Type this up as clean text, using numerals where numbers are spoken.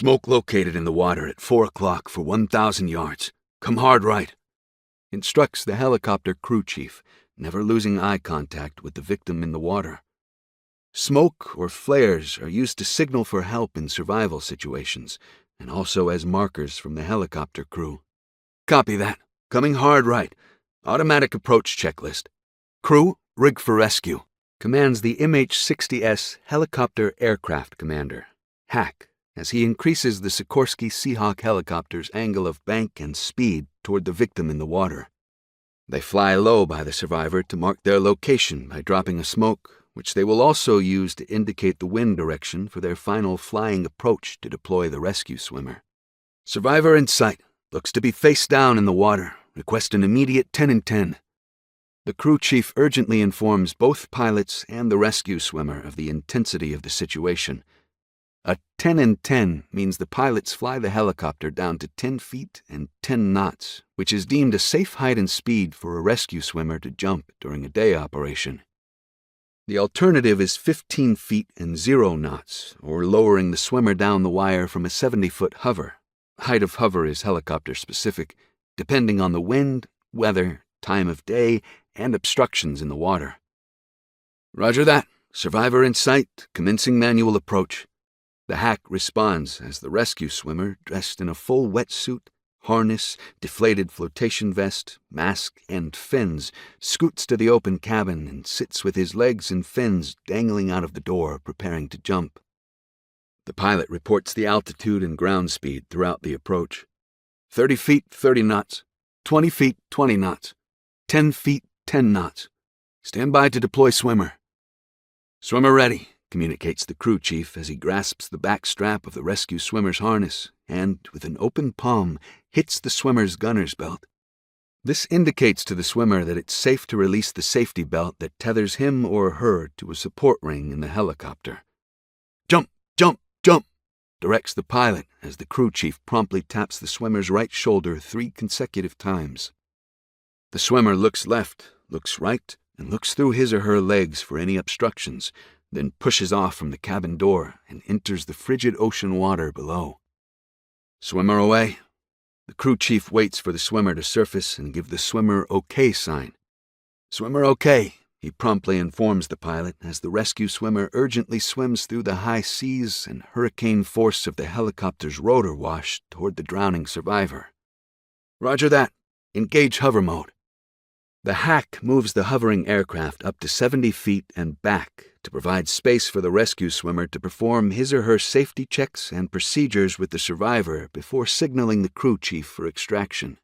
Smoke located in the water at 4 o'clock for 1,000 yards. Come hard right. Instructs the helicopter crew chief, never losing eye contact with the victim in the water. Smoke or flares are used to signal for help in survival situations, and also as markers from the helicopter crew. Copy that. Coming hard right. Automatic approach checklist. Crew, rig for rescue. Commands the MH-60S Helicopter Aircraft Commander, HAC, as he increases the Sikorsky Seahawk helicopter's angle of bank and speed toward the victim in the water. They fly low by the survivor to mark their location by dropping a smoke, which they will also use to indicate the wind direction for their final flying approach to deploy the rescue swimmer. Survivor in sight. Looks to be face down in the water. Request an immediate 10 and 10. The crew chief urgently informs both pilots and the rescue swimmer of the intensity of the situation. A 10 and 10 means the pilots fly the helicopter down to 10 feet and 10 knots, which is deemed a safe height and speed for a rescue swimmer to jump during a day operation. The alternative is 15 feet and 0 knots, or lowering the swimmer down the wire from a 70-foot hover. Height of hover is helicopter specific, depending on the wind, weather, time of day, and obstructions in the water. Roger that. Survivor in sight, commencing manual approach. The HAC responds as the rescue swimmer, dressed in a full wetsuit, harness, deflated flotation vest, mask, and fins, scoots to the open cabin and sits with his legs and fins dangling out of the door, preparing to jump. The pilot reports the altitude and ground speed throughout the approach. 30 feet, 30 knots. 20 feet, 20 knots. 10 feet, 10 knots. Stand by to deploy swimmer. Swimmer ready, communicates the crew chief as he grasps the back strap of the rescue swimmer's harness and, with an open palm, hits the swimmer's gunner's belt. This indicates to the swimmer that it's safe to release the safety belt that tethers him or her to a support ring in the helicopter. Jump, jump, jump, directs the pilot as the crew chief promptly taps the swimmer's right shoulder 3 consecutive times. The swimmer looks left, looks right, and looks through his or her legs for any obstructions, then pushes off from the cabin door and enters the frigid ocean water below. Swimmer away. The crew chief waits for the swimmer to surface and give the swimmer OK sign. Swimmer OK, he promptly informs the pilot as the rescue swimmer urgently swims through the high seas and hurricane force of the helicopter's rotor wash toward the drowning survivor. Roger that. Engage hover mode. The HAC moves the hovering aircraft up to 70 feet and back to provide space for the rescue swimmer to perform his or her safety checks and procedures with the survivor before signaling the crew chief for extraction.